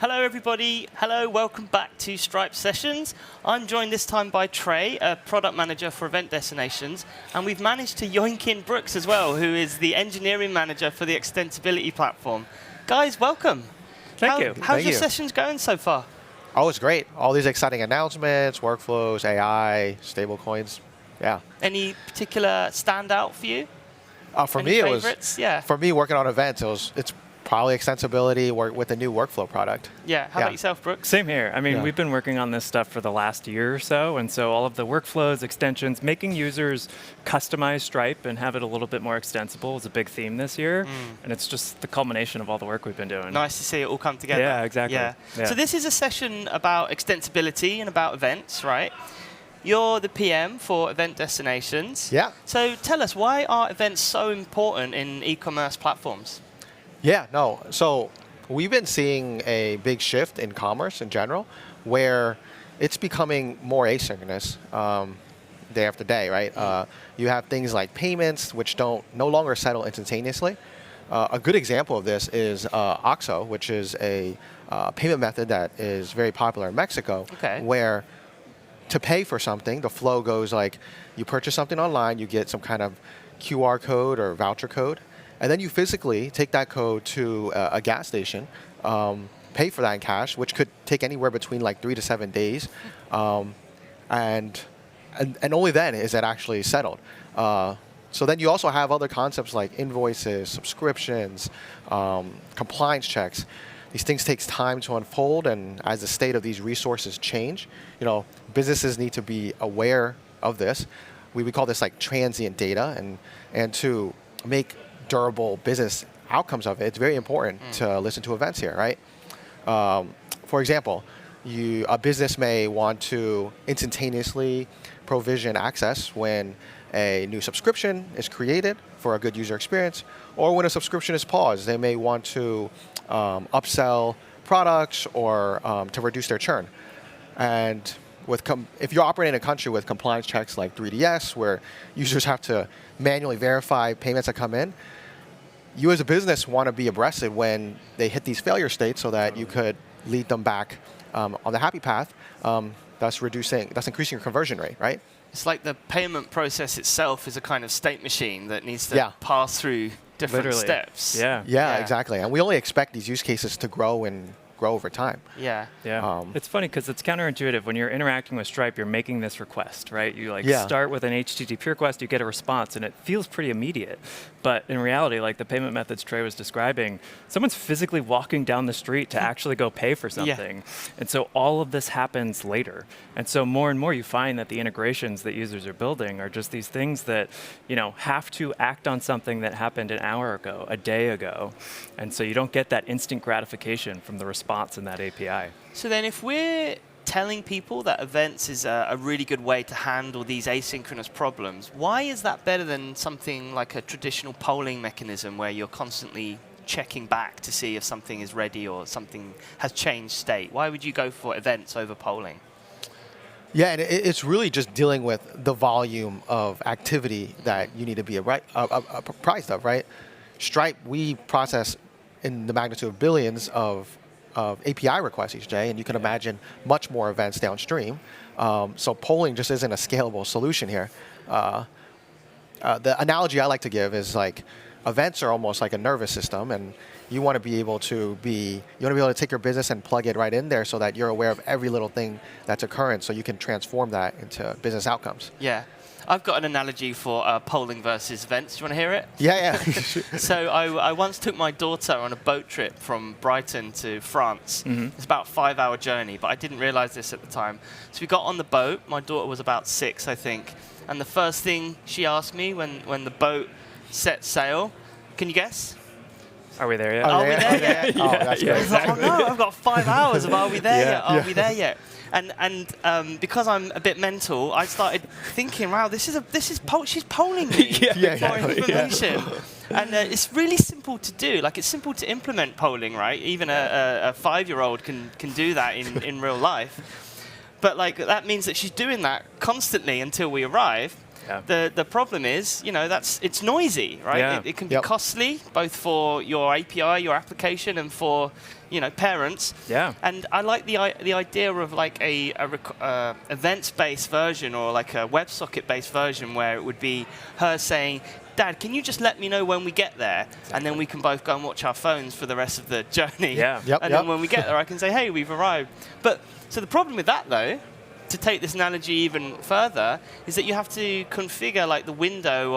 Hello, everybody. Hello, welcome back to Stripe Sessions. I'm joined this time by Trey, a product manager for event destinations, and we've managed to yoink in Brooks as well, who is the engineering manager for the extensibility platform. Guys, welcome. Thank you. How's your sessions going so far? Oh, it's great. All these exciting announcements, workflows, AI, stablecoins. Yeah. Any particular standout for you? For Any me, favorites? Yeah. For me, working on events, it's probably extensibility with a new workflow product. Yeah. How about yourself, Brooks? Same here. I mean, we've been working on this stuff for the last year or so, and so all of the workflows, extensions, making users customize Stripe and have it a little bit more extensible is a big theme this year, and it's just the culmination of all the work we've been doing. Nice to see it all come together. Yeah, exactly. Yeah. Yeah. So this is a session about extensibility and about events, right? You're the PM for event destinations. Yeah. So tell us, why are events so important in e-commerce platforms? Yeah, no. So we've been seeing a big shift in commerce in general, where it's becoming more asynchronous day after day, right? You have things like payments, which no longer settle instantaneously. A good example of this is OXXO, which is a payment method that is very popular in Mexico, where to pay for something, the flow goes like, you purchase something online, you get some kind of QR code or voucher code, and then you physically take that code to a gas station, pay for that in cash, which could take anywhere between like 3 to 7 days, and only then is it actually settled. So then you also have other concepts like invoices, subscriptions, compliance checks. These things takes time to unfold, and as the state of these resources change, businesses need to be aware of this. We call this like transient data, and to make durable business outcomes of it, it's very important to listen to events here, right? For example, a business may want to instantaneously provision access when a new subscription is created for a good user experience, or when a subscription is paused. They may want to upsell products or to reduce their churn. And if you're operating in a country with compliance checks like 3DS, where users have to manually verify payments that come in, you as a business want to be abreast of when they hit these failure states so that you could lead them back on the happy path. That's increasing your conversion rate, right? It's like the payment process itself is a kind of state machine that needs to pass through different steps. Yeah, exactly. And we only expect these use cases to grow over time. Yeah. It's funny because it's counterintuitive. When you're interacting with Stripe, you're making this request, right? You start with an HTTP request, you get a response, and it feels pretty immediate. But in reality, like the payment methods Trey was describing, someone's physically walking down the street to actually go pay for something. And so all of this happens later. And so more and more you find that the integrations that users are building are just these things that, have to act on something that happened an hour ago, a day ago. And so you don't get that instant gratification from the response in that API. So then if we're telling people that events is a really good way to handle these asynchronous problems, why is that better than something like a traditional polling mechanism where you're constantly checking back to see if something is ready or something has changed state? Why would you go for events over polling? Yeah, and it's really just dealing with the volume of activity that you need to be apprised of, right? Stripe, we process in the magnitude of billions of API requests each day, and you can imagine much more events downstream. So polling just isn't a scalable solution here. The analogy I like to give is like events are almost like a nervous system, and you want to be able to take your business and plug it right in there so that you're aware of every little thing that's occurring, so you can transform that into business outcomes. Yeah. I've got an analogy for polling versus events. Do you want to hear it? Yeah. So I once took my daughter on a boat trip from Brighton to France. It's about a 5-hour journey, but I didn't realize this at the time. So we got on the boat. My daughter was about 6, I think. And the first thing she asked me when the boat set sail, can you guess? Are we there yet? Are we there yet? Oh, that's great. Exactly. Oh no, I've got 5 hours of are we there yet? Are we there yet? And because I'm a bit mental, I started thinking, wow, she's polling me for information. And it's really simple to do. Like, it's simple to implement polling, right? Even a 5-year-old can do that in real life. But like that means that she's doing that constantly until we arrive. The problem is, it's noisy, right? Yeah. It can be costly, both for your API, your application, and for parents. Yeah. And I like the idea of like a events-based version or like a WebSocket-based version where it would be her saying, Dad, can you just let me know when we get there? Exactly. And then we can both go and watch our phones for the rest of the journey. Yeah. Then when we get there, I can say, hey, we've arrived. So the problem with that, though, to take this analogy even further, is that you have to configure like the window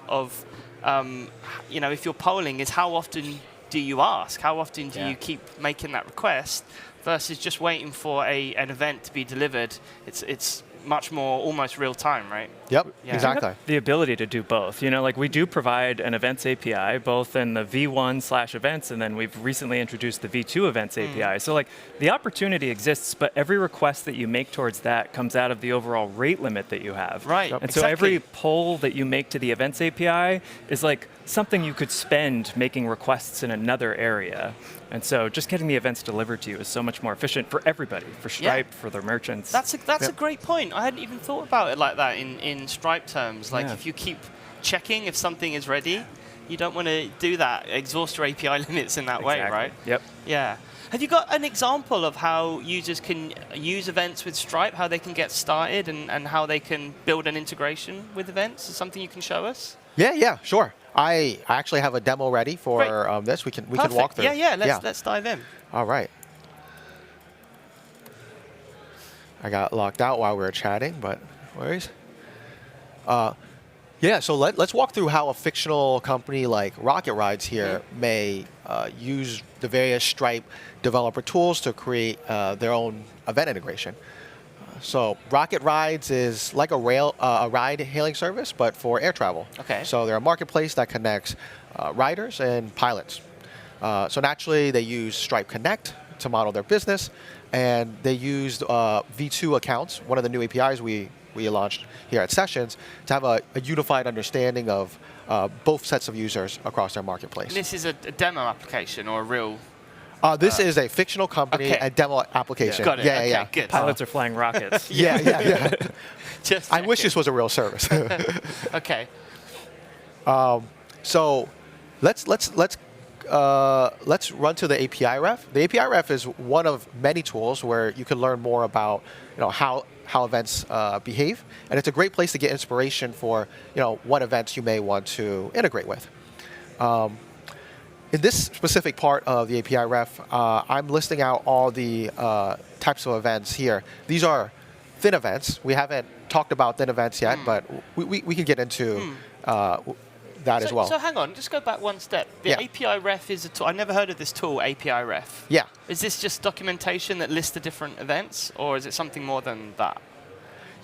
of if you're polling, is how often do you ask? How often do you keep making that request versus just waiting for an event to be delivered? It's much more almost real time, right? Yep, exactly. The ability to do both. Like we do provide an events API, both in the V1/events, and then we've recently introduced the V2 events API. So like the opportunity exists, but every request that you make towards that comes out of the overall rate limit that you have. Right. And so every poll that you make to the events API is like something you could spend making requests in another area. And so just getting the events delivered to you is so much more efficient for everybody, for Stripe, for their merchants. That's a great point. I hadn't even thought about it like that in Stripe terms. Like if you keep checking if something is ready, you don't want to do that, exhaust your API limits in that way, right? Yep. Yeah. Have you got an example of how users can use events with Stripe, how they can get started and how they can build an integration with events? Is something you can show us? Yeah, sure. I actually have a demo ready for this. We can walk through. Let's dive in. All right. I got locked out while we were chatting, but no worries. So let's walk through how a fictional company like Rocket Rides here may use the various Stripe developer tools to create their own event integration. So Rocket Rides is like a ride-hailing service, but for air travel. Okay. So they're a marketplace that connects riders and pilots. So naturally, they use Stripe Connect to model their business, and they used V2 accounts, one of the new APIs we launched here at Sessions, to have a unified understanding of both sets of users across their marketplace. And this is a demo application or a real... This is a fictional company, a demo application. Got it. Yeah. Good. Pilots are flying rockets. Yeah. Just I wish this was a real service. Okay. So let's run to the API ref. The API ref is one of many tools where you can learn more about how events behave, and it's a great place to get inspiration for what events you may want to integrate with. In this specific part of the API ref, I'm listing out all the types of events here. These are thin events. We haven't talked about thin events yet, but we can get into that as well. So hang on, just go back one step. The API ref is a tool. I never heard of this tool, API ref. Yeah. Is this just documentation that lists the different events, or is it something more than that?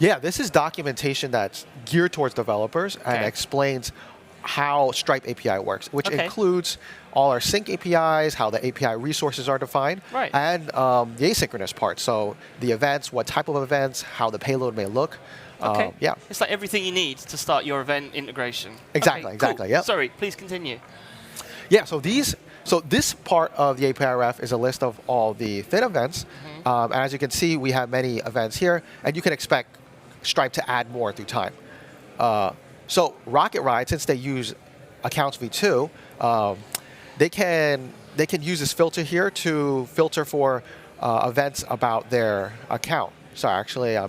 Yeah, this is documentation that's geared towards developers and explains how Stripe API works, which includes all our sync APIs, how the API resources are defined, and the asynchronous part. So the events, what type of events, how the payload may look. Yeah. It's like everything you need to start your event integration. Exactly. Yeah. Sorry, please continue. Yeah. So this part of the API ref is a list of all the thin events. And as you can see, we have many events here, and you can expect Stripe to add more through time. So Rocket Ride, since they use Accounts V2, they can use this filter here to filter for events about their account. So actually, I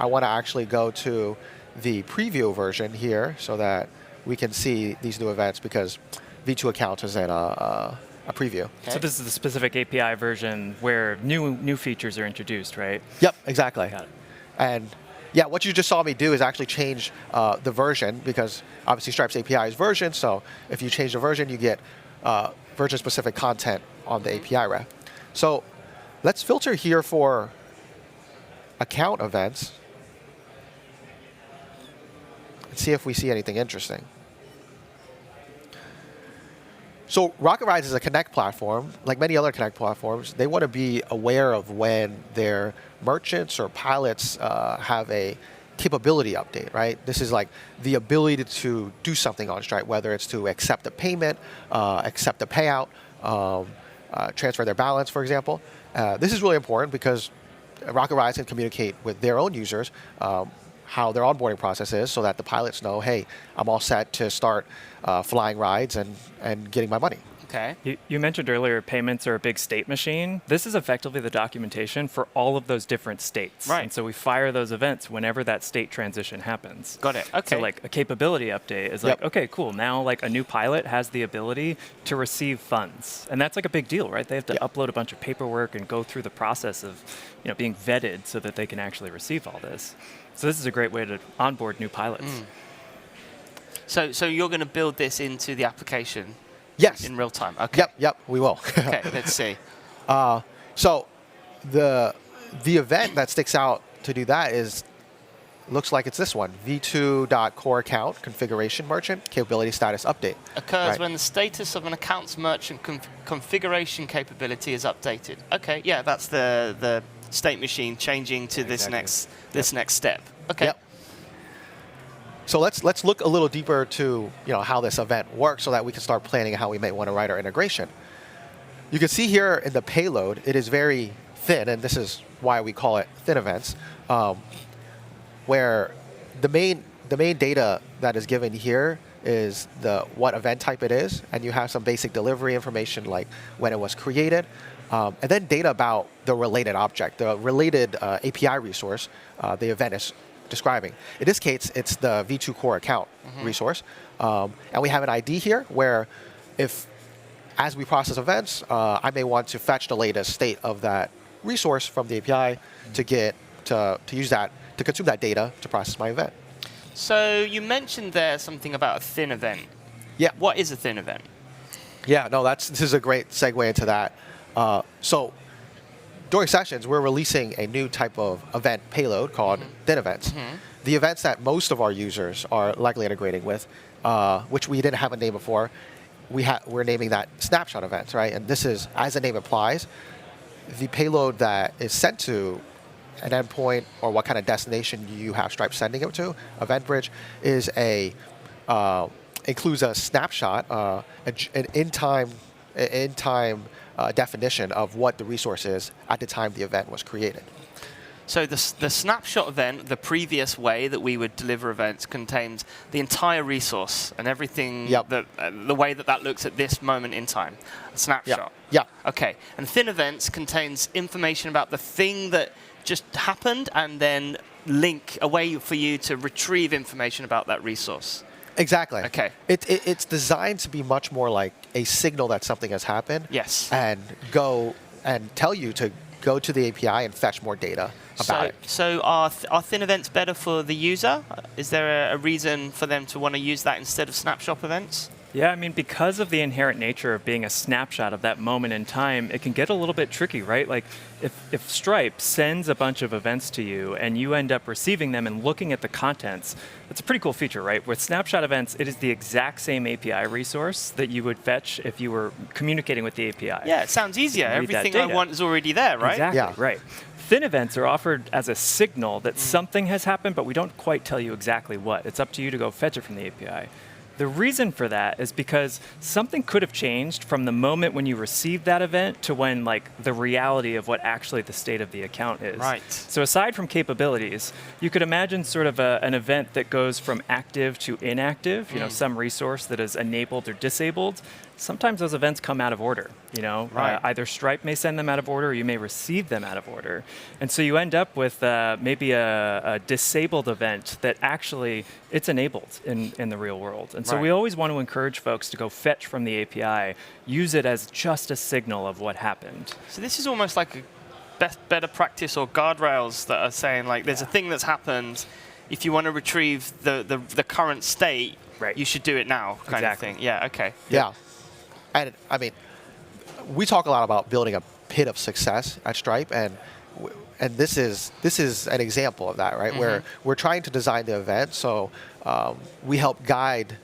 want to actually go to the preview version here so that we can see these new events because V2 account is in a preview. So this is the specific API version where new features are introduced, right? Yep, exactly. Got it. And yeah, what you just saw me do is actually change the version because obviously Stripe's API is version. So if you change the version, you get version-specific content on the API ref. So let's filter here for account events and see if we see anything interesting. So Rocket Rides is a Connect platform. Like many other Connect platforms, they want to be aware of when their merchants or pilots have a capability update, right? This is like the ability to do something on Stripe, whether it's to accept a payment, accept a payout, transfer their balance, for example. This is really important because Rocket Rides can communicate with their own users how their onboarding process is so that the pilots know, hey, I'm all set to start flying rides and getting my money. Okay. You mentioned earlier payments are a big state machine. This is effectively the documentation for all of those different states. Right. And so we fire those events whenever that state transition happens. Got it. Okay. So like a capability update is like, okay, cool. Now like a new pilot has the ability to receive funds. And that's like a big deal, right? They have to upload a bunch of paperwork and go through the process of being vetted so that they can actually receive all this. So this is a great way to onboard new pilots. So you're going to build this into the application? Yes. In real time. Okay. Yep, we will. Okay, let's see. So the event that sticks out to do that looks like it's this one, v2.core account configuration merchant capability status update. Occurs when the status of an account's merchant configuration capability is updated. Okay, yeah, that's the state machine changing to this next step. Okay. Yep. So let's look a little deeper to how this event works so that we can start planning how we may want to write our integration. You can see here in the payload, it is very thin, and this is why we call it thin events, where the main data that is given here is what event type it is, and you have some basic delivery information like when it was created, and then data about the related object, the related API resource the event is describing. In this case, it's the v2 core account resource. And we have an ID here where as we process events, I may want to fetch the latest state of that resource from the API to use that, to consume that data to process my event. So you mentioned there something about a thin event. Yeah. What is a thin event? Yeah, no, this is a great segue into that. So during sessions, we're releasing a new type of event payload called thin events. The events that most of our users are likely integrating with, which we didn't have a name before, we're naming that snapshot events, right? And this is, as the name implies, the payload that is sent to an endpoint or what kind of destination you have Stripe sending it to, EventBridge, is includes a snapshot, an in-time definition of what the resource is at the time the event was created. So the snapshot event, the previous way that we would deliver events, contains the entire resource and everything, the way that looks at this moment in time. A snapshot. Yeah. Okay. And thin events contains information about the thing that just happened and then link a way for you to retrieve information about that resource. Exactly. Okay. It's designed to be much more like a signal that something has happened. Yes. And go and tell you to go to the API and fetch more data about it. So are thin events better for the user? Is there a reason for them to want to use that instead of snapshot events? Yeah, I mean, because of the inherent nature of being a snapshot of that moment in time, it can get a little bit tricky, right? Like, if Stripe sends a bunch of events to you and you end up receiving them and looking at the contents, that's a pretty cool feature, right? With snapshot events, it is the exact same API resource that you would fetch if you were communicating with the API. Yeah, it sounds easier. Everything I want is already there, right? Exactly, right. Thin events are offered as a signal that something has happened, but we don't quite tell you exactly what. It's up to you to go fetch it from the API. The reason for that is because something could have changed from the moment when you received that event to when, like, the reality of what actually the state of the account is. Right. So aside from capabilities, you could imagine sort of an event that goes from active to inactive, some resource that is enabled or disabled. Sometimes those events come out of order, Right. Either Stripe may send them out of order or you may receive them out of order. And so you end up with maybe a disabled event that actually it's enabled in the real world. And so we always want to encourage folks to go fetch from the API, use it as just a signal of what happened. So this is almost like a better practice or guardrails that are saying, like, there's a thing that's happened. If you want to retrieve the current state, you should do it now, kind of thing. Yeah, okay. Yeah. And I mean, we talk a lot about building a pit of success at Stripe, and this is an example of that, right? Where we're trying to design the event, so we help guide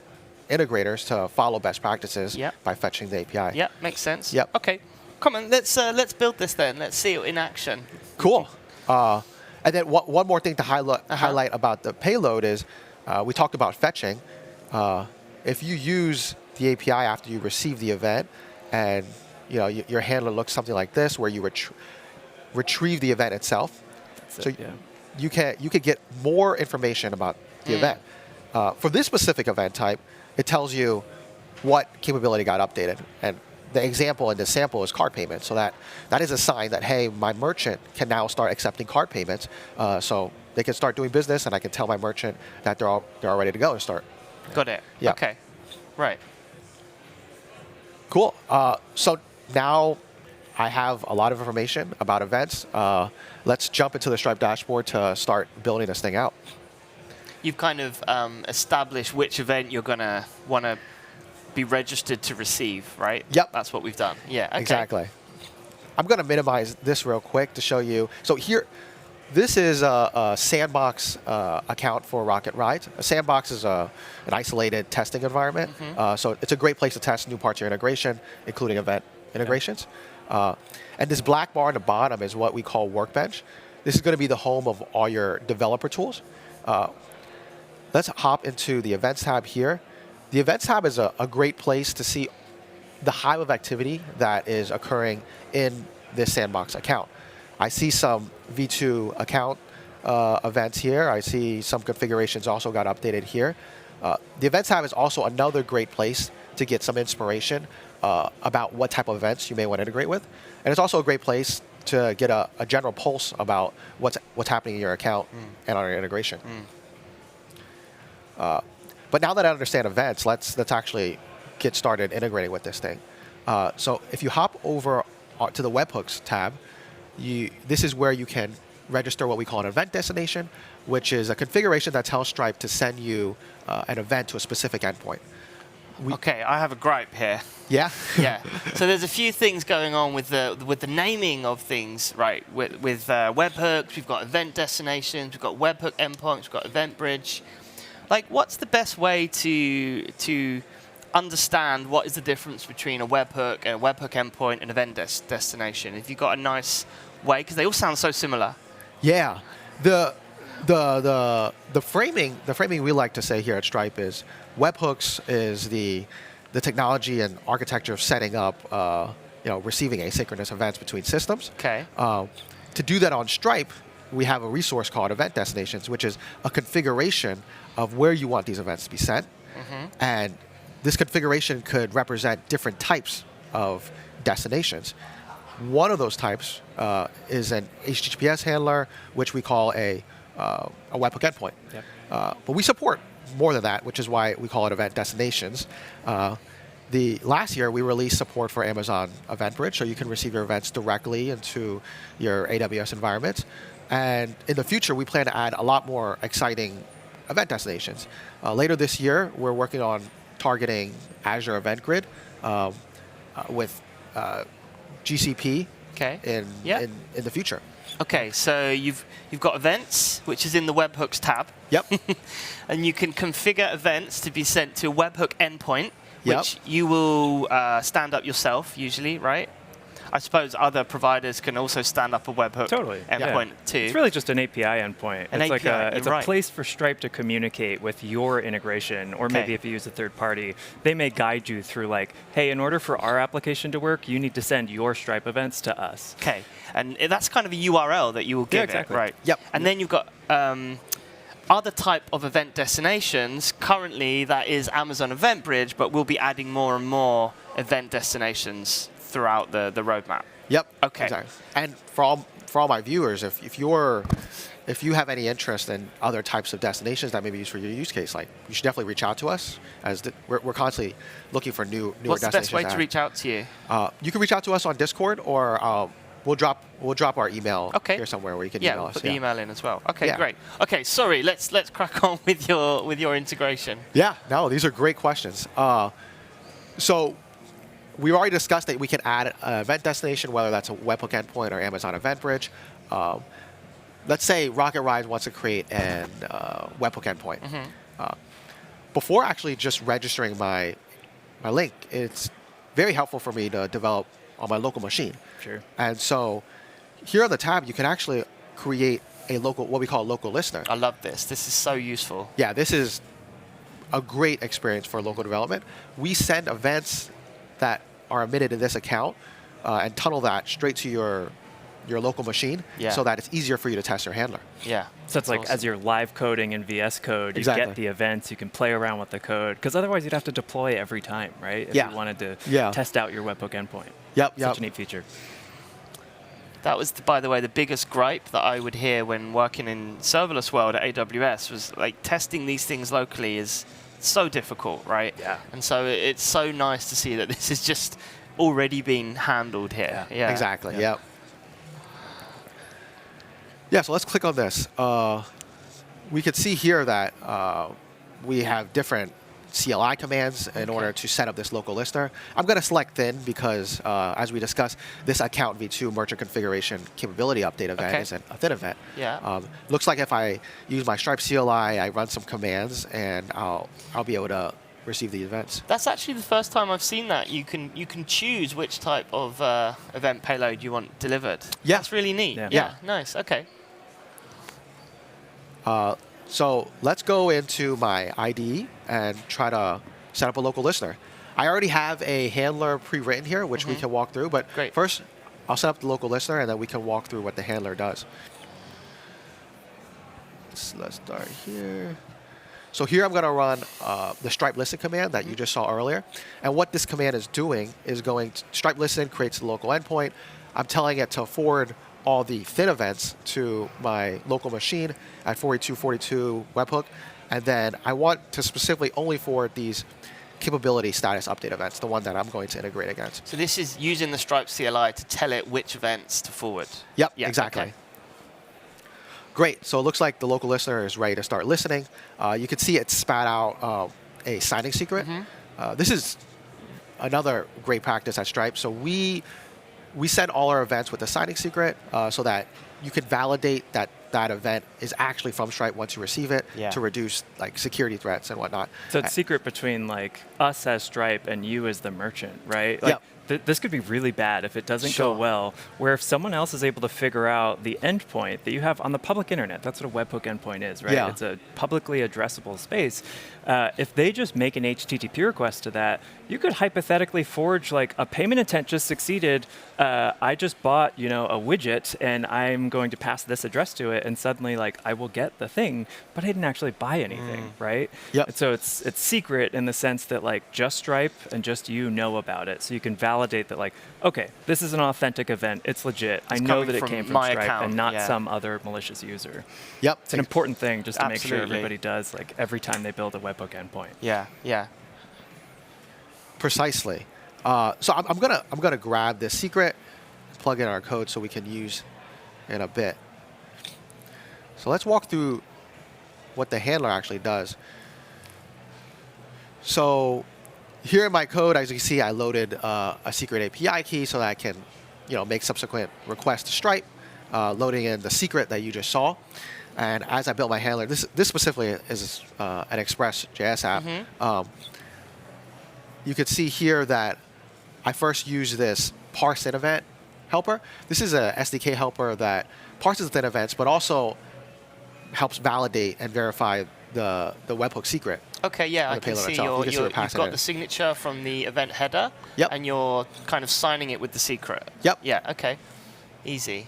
integrators to follow best practices by fetching the API. Yeah, makes sense. Yep. Okay, come on, let's build this then. Let's see it in action. Cool. And then one more thing to highlight about the payload is we talked about fetching. If you use the API after you receive the event, and your handler looks something like this, where you retrieve the event itself. That's so it, you could get more information about the event. For this specific event type, it tells you what capability got updated. And the example in this sample is card payments. So that is a sign that, hey, my merchant can now start accepting card payments. So they can start doing business, and I can tell my merchant that they're all ready to go and start. Got it. Yeah. Okay. Right. Cool. So now I have a lot of information about events. Let's jump into the Stripe dashboard to start building this thing out. You've kind of established which event you're going to want to be registered to receive, right? Yep. That's what we've done. Yeah. Okay. Exactly. I'm going to minimize this real quick to show you. So here, this is a sandbox account for Rocket Rides. A sandbox is an isolated testing environment. So it's a great place to test new parts of your integration, including event integrations. And this black bar on the bottom is what we call Workbench. This is going to be the home of all your developer tools. Let's hop into the Events tab here. The Events tab is a great place to see the hive of activity that is occurring in this sandbox account. I see some V2 account events here. I see some configurations also got updated here. The Events tab is also another great place to get some inspiration about what type of events you may want to integrate with. And it's also a great place to get a general pulse about what's happening in your account and on your integration. But now that I understand events, let's actually get started integrating with this thing. So if you hop over to the Webhooks tab, this is where you can register what we call an event destination, which is a configuration that tells Stripe to send you an event to a specific endpoint. Okay, I have a gripe here. Yeah? Yeah. So there's a few things going on with the naming of things, right? With webhooks, we've got event destinations, we've got webhook endpoints, we've got event bridge. Like, what's the best way to understand what is the difference between a webhook and a webhook endpoint and event destination? If you've got a nice way, because they all sound so similar. Yeah. The framing we like to say here at Stripe is webhooks is the technology and architecture of setting up receiving asynchronous events between systems. Okay. To do that on Stripe, we have a resource called Event Destinations, which is a configuration of where you want these events to be sent. And this configuration could represent different types of destinations. One of those types is an HTTPS handler, which we call a webhook endpoint. Yep. But we support more than that, which is why we call it event destinations. Last year, we released support for Amazon Event Bridge, so you can receive your events directly into your AWS environment. And in the future, we plan to add a lot more exciting event destinations. Later this year, we're working on targeting Azure Event Grid with GCP in the future. Okay, so you've got events, which is in the webhooks tab. Yep. And you can configure events to be sent to a webhook endpoint, Yep. which you will stand up yourself usually, right? I suppose other providers can also stand up a webhook endpoint too. It's really just an API endpoint. It's a place for Stripe to communicate with your integration, or maybe if you use a third party, they may guide you through like, hey, in order for our application to work, you need to send your Stripe events to us. Okay, and that's kind of a URL that you will give exactly. it, right? Yep. And then you've got other type of event destinations. Currently, that is Amazon Event Bridge, but we'll be adding more and more event destinations throughout the roadmap. Yep. Okay. Exactly. And for all my viewers, if you have any interest in other types of destinations that may be used for your use case, like you should definitely reach out to us. We're constantly looking for newer destinations. What's the best way to reach out to you? You can reach out to us on Discord, or we'll drop our email here somewhere where you can email us. Put the email in as well. Okay, Yeah. great. Okay, sorry. Let's crack on with your integration. Yeah. No, these are great questions. So we've already discussed that we can add an event destination, whether that's a webhook endpoint or Amazon Event Bridge. Let's say Rocket Rides wants to create an webhook endpoint. Before actually just registering my link, it's very helpful for me to develop on my local machine. Sure. And so here on the tab, you can actually create what we call a local listener. I love this. This is so useful. Yeah, this is a great experience for local development. We send events that are emitted in this account and tunnel that straight to your your local machine so that it's easier for you to test your handler. Yeah. So it's like, as you're live coding in VS Code, you get the events, you can play around with the code, because otherwise you'd have to deploy every time, right? If you wanted to test out your webhook endpoint. Such a neat feature. That was, by the way, the biggest gripe that I would hear when working in serverless world at AWS was like testing these things locally is so difficult, right? Yeah. And so it's so nice to see that this is just already being handled here. Yeah. Exactly. Yep. Yeah. So let's click on this. We can see here that we have different CLI commands in order to set up this local listener. I'm going to select thin because, as we discussed, this account v2 merchant configuration capability update event is a thin event. Yeah. Looks like if I use my Stripe CLI, I run some commands, and I'll be able to receive the events. That's actually the first time I've seen that. You can choose which type of event payload you want delivered. Yeah. That's really neat. Yeah. Nice. Okay. So let's go into my IDE and try to set up a local listener. I already have a handler pre-written here, which we can walk through. But first, I'll set up the local listener, and then we can walk through what the handler does. Let's start here. So here I'm going to run the stripe listen command that you just saw earlier. And what this command is doing is going to stripe listen creates a local endpoint. I'm telling it to forward all the thin events to my local machine at 4242 webhook. And then I want to specifically only forward these capability status update events, the one that I'm going to integrate against. So this is using the Stripe CLI to tell it which events to forward. Yep, exactly. Okay. Great. So it looks like the local listener is ready to start listening. You can see it spat out a signing secret. This is another great practice at Stripe. So we send all our events with a signing secret so that you can validate that that event is actually from Stripe once you receive it to reduce like security threats and whatnot. So it's secret between like us as Stripe and you as the merchant, right? Like, this could be really bad if it doesn't go well, where if someone else is able to figure out the endpoint that you have on the public internet, that's what a webhook endpoint is, right? It's a publicly addressable space. If they just make an HTTP request to that, you could hypothetically forge like a payment intent just succeeded. I just bought, a widget and I'm going to pass this address to it, and suddenly like I will get the thing, but I didn't actually buy anything, right? And so it's secret in the sense that like just Stripe and just you know about it, so you can validate that like, okay, this is an authentic event, it's legit. I know that it came from Stripe account, and not some other malicious user. It's an important thing just to make sure everybody does like every time they build a webhook endpoint. Yeah. Precisely. So I'm gonna grab this secret, plug in our code so we can use in a bit. So let's walk through what the handler actually does. So here in my code, as you can see, I loaded a secret API key so that I can, make subsequent requests to Stripe, loading in the secret that you just saw. And as I built my handler, this specifically is an Express.js app. You could see here that I first used this parse in event helper. This is a SDK helper that parses thin events, but also helps validate and verify the webhook secret. Okay, I can see you've got the signature from the event header, and you're kind of signing it with the secret. Yeah, okay. Easy.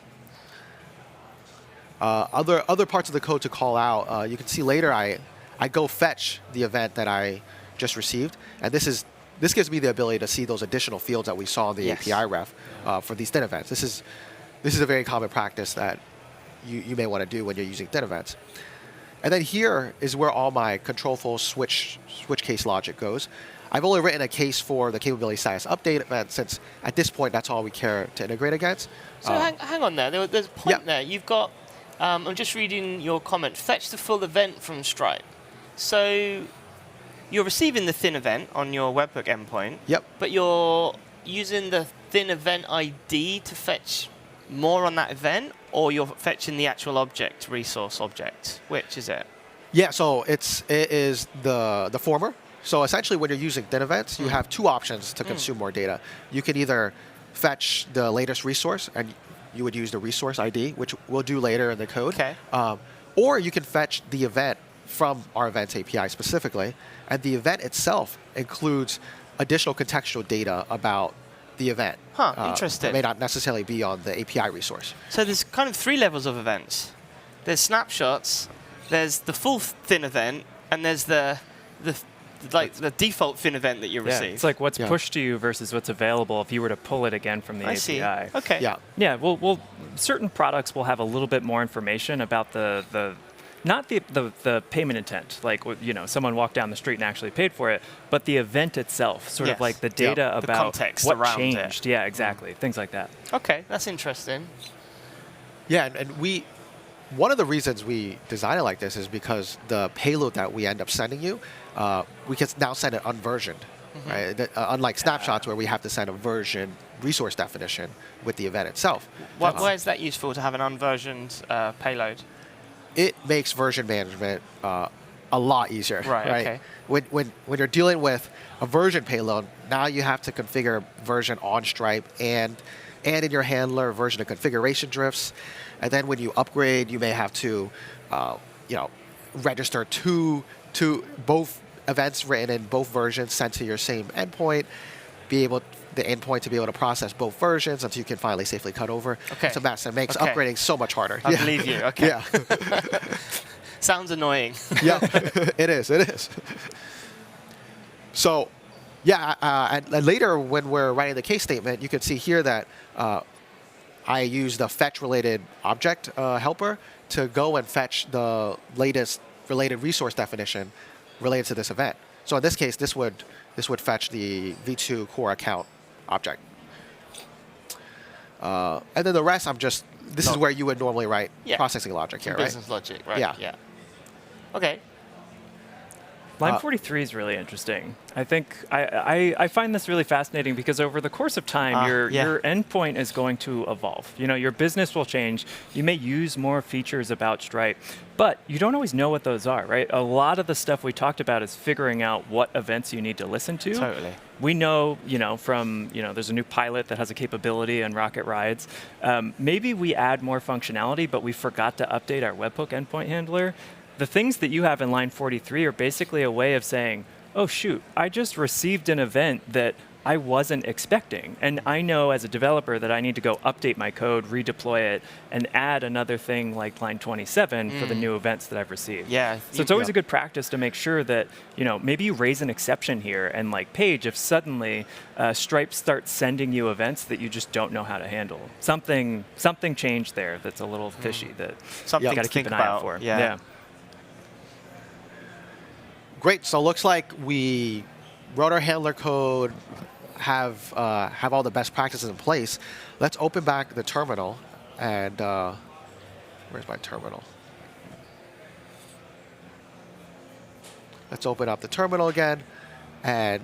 Other parts of the code to call out, you can see later I go fetch the event that I just received, and this gives me the ability to see those additional fields that we saw in the API ref for these thin events. This is a very common practice that you may want to do when you're using thin events. And then here is where all my controlful switch case logic goes. I've only written a case for the capability status update event, since at this point that's all we care to integrate against. So hang on there. There's a point there. You've got, I'm just reading your comment, fetch the full event from Stripe. So you're receiving the thin event on your webhook endpoint, but you're using the thin event ID to fetch more on that event, or you're fetching the actual object, resource object? Which is it? Yeah, so it is the former. So essentially when you're using thin events, you have two options to consume more data. You can either fetch the latest resource, and you would use the resource ID, which we'll do later in the code. Or you can fetch the event from our events API specifically, and the event itself includes additional contextual data about the event. Interesting. It may not necessarily be on the API resource. So there's kind of 3 levels of events. There's snapshots, there's the full thin event, and there's the default thin event that you receive. It's like what's pushed to you versus what's available if you were to pull it again from the API. I see. Okay. Yeah. Well, certain products will have a little bit more information about not the payment intent, like someone walked down the street and actually paid for it, but the event itself, sort of like the data about the context what around changed. It. Yeah, exactly. Things like that. Okay, that's interesting. Yeah, and one of the reasons we design it like this is because the payload that we end up sending you, we can now send it unversioned. Right? Unlike snapshots where we have to send a version resource definition with the event itself. Why is that useful to have an unversioned payload? It makes version management a lot easier. Right. Okay. When you're dealing with a version payload, now you have to configure version on Stripe and in your handler version of configuration drifts, and then when you upgrade, you may have to register two both events written in both versions sent to your same endpoint, the endpoint to be able to process both versions until you can finally safely cut over. Okay. It's a mess. It makes upgrading so much harder. I believe you. Okay. Yeah. Sounds annoying. Yeah, it is. So, and later when we're writing the case statement, you can see here that I use the fetch-related object helper to go and fetch the latest related resource definition related to this event. So in this case, this would fetch the V2 core account object. And then the rest, this is where you would normally write processing logic here, right? Business logic, right? Yeah. Okay. Line 43 is really interesting. I think I find this really fascinating because over the course of time, your endpoint is going to evolve. Your business will change. You may use more features about Stripe, but you don't always know what those are, right? A lot of the stuff we talked about is figuring out what events you need to listen to. Totally. We know, there's a new pilot that has a capability in Rocket Rides. Maybe we add more functionality, but we forgot to update our webhook endpoint handler. The things that you have in line 43 are basically a way of saying, oh, shoot, I just received an event that I wasn't expecting. And I know as a developer that I need to go update my code, redeploy it, and add another thing like line 27 for the new events that I've received. Yeah. So it's always a good practice to make sure that, maybe you raise an exception here. And like Paige, if suddenly Stripe starts sending you events that you just don't know how to handle, something changed there that's a little fishy that you got to keep an eye out for. Yeah. Great. So it looks like we wrote our handler code, have all the best practices in place. Let's open back the terminal. And where's my terminal? Let's open up the terminal again and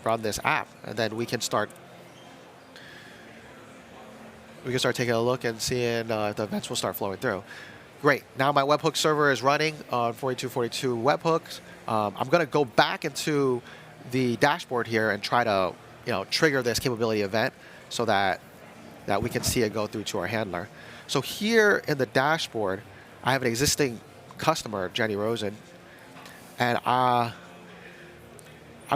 run this app. And then we can start taking a look and seeing if the events will start flowing through. Great. Now my webhook server is running on 4242 webhooks. I'm going to go back into the dashboard here and try to trigger this capability event so that we can see it go through to our handler. So here in the dashboard, I have an existing customer, Jenny Rosen, and I'm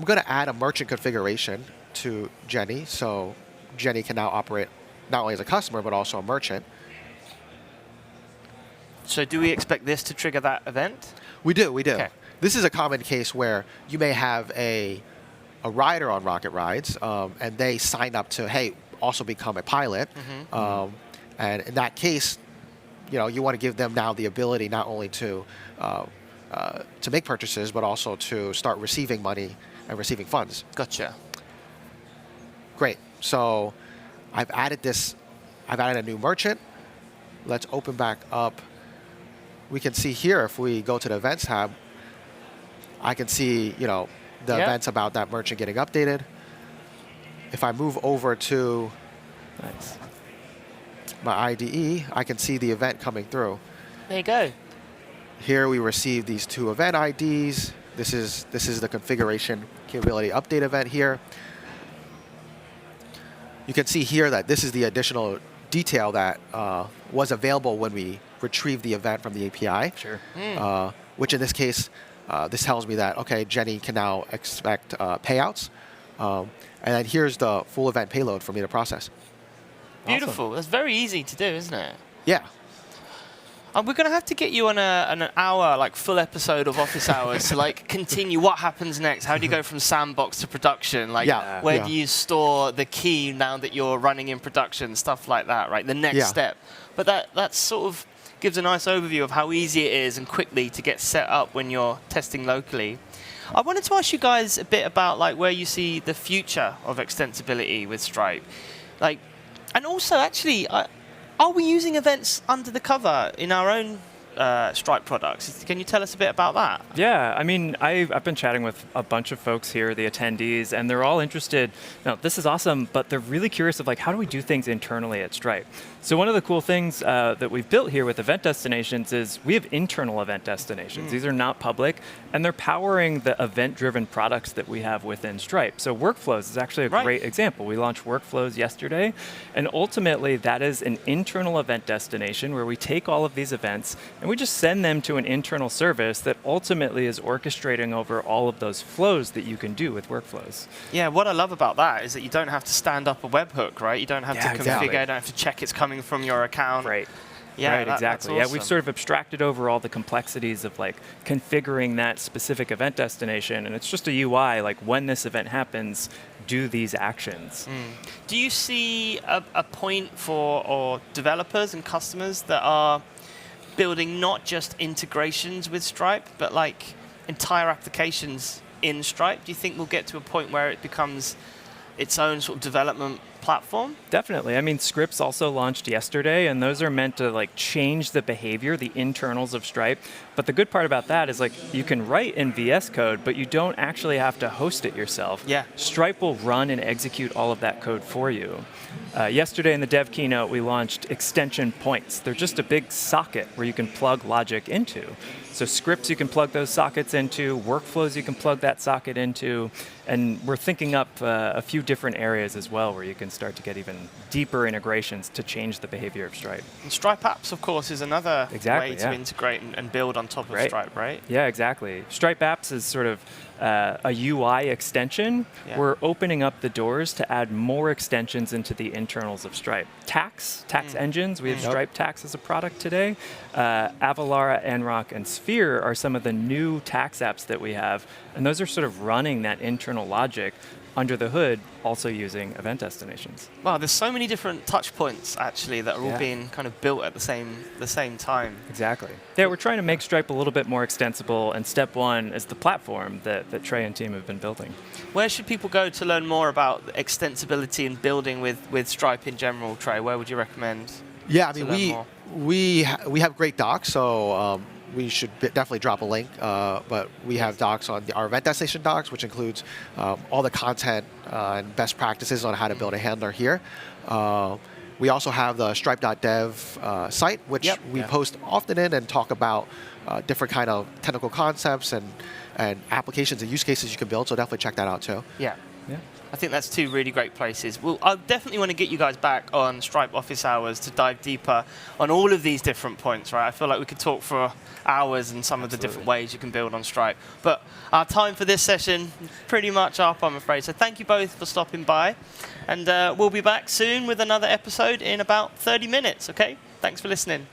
going to add a merchant configuration to Jenny, so Jenny can now operate not only as a customer but also a merchant. So do we expect this to trigger that event? We do. Okay. This is a common case where you may have a rider on Rocket Rides, and they sign up to, hey, also become a pilot. And in that case, you want to give them now the ability not only to make purchases, but also to start receiving money and receiving funds. Gotcha. Great. So I've added a new merchant. Let's open back up. We can see here, if we go to the events tab, I can see, the events about that merchant getting updated. If I move over to my IDE, I can see the event coming through. There you go. Here we receive these 2 event IDs. This is the configuration capability update event here. You can see here that this is the additional detail that was available when we retrieved the event from the API. Sure. Which in this case, this tells me that, okay, Jenny can now expect payouts and then here's the full event payload for me to process. Beautiful. Awesome. That's very easy to do, isn't it? Yeah. We're going to have to get you on an hour, like full episode of Office Hours to like continue what happens next. How do you go from sandbox to production? Like, where do you store the key now that you're running in production? Stuff like that, right? The next step. But that sort of gives a nice overview of how easy it is and quickly to get set up when you're testing locally. I wanted to ask you guys a bit about like where you see the future of extensibility with Stripe, like, and also actually. Are we using events under the cover in our own Stripe products? Can you tell us a bit about that? Yeah, I mean, I've been chatting with a bunch of folks here, the attendees, and they're all interested. Now, this is awesome, but they're really curious of like, how do we do things internally at Stripe? So one of the cool things that we've built here with event destinations is we have internal event destinations. These are not public, and they're powering the event-driven products that we have within Stripe. So Workflows is actually a great example. We launched Workflows yesterday, and ultimately that is an internal event destination where we take all of these events and we just send them to an internal service that ultimately is orchestrating over all of those flows that you can do with Workflows. Yeah, what I love about that is that you don't have to stand up a webhook, right? You don't have to configure, you don't have to check it's coming from your account. Right. Yeah, right, exactly. Awesome. Yeah, we've sort of abstracted over all the complexities of like configuring that specific event destination, and it's just a UI, like when this event happens, do these actions. Do you see a point for developers and customers that are building not just integrations with Stripe, but like entire applications in Stripe? Do you think we'll get to a point where it becomes its own sort of development platform? Definitely. I mean, scripts also launched yesterday, and those are meant to like change the behavior, the internals of Stripe. But the good part about that is like you can write in VS Code, but you don't actually have to host it yourself. Yeah. Stripe will run and execute all of that code for you. Yesterday in the dev keynote, we launched extension points. They're just a big socket where you can plug logic into. So scripts you can plug those sockets into, workflows you can plug that socket into, and we're thinking up a few different areas as well where you can start to get even deeper integrations to change the behavior of Stripe. And Stripe Apps, of course, is another way to integrate and build on top of Stripe, right? Yeah, exactly. Stripe Apps is sort of a UI extension. We're opening up the doors to add more extensions into the internals of Stripe. Tax engines, we have Stripe Tax as a product today. Avalara, Nrock, and Sphere are some of the new tax apps that we have, and those are sort of running that internal logic under the hood, also using event destinations. Wow, there's so many different touch points actually that are all being kind of built at the same time. Exactly. Yeah, we're trying to make Stripe a little bit more extensible, and step one is the platform that Trey and team have been building. Where should people go to learn more about extensibility and building with Stripe in general, Trey? Where would you recommend? Yeah, I mean, we have great docs, so we should definitely drop a link. But we have docs on our event destination docs, which includes all the content and best practices on how to build a handler here. We also have the stripe.dev site, which we post often in and talk about different kind of technical concepts and applications and use cases you can build. So definitely check that out too. Yeah. I think that's two really great places. Well, I definitely want to get you guys back on Stripe Office Hours to dive deeper on all of these different points, right? I feel like we could talk for hours and some of the different ways you can build on Stripe. But our time for this session pretty much up, I'm afraid. So thank you both for stopping by. And we'll be back soon with another episode in about 30 minutes, okay? Thanks for listening.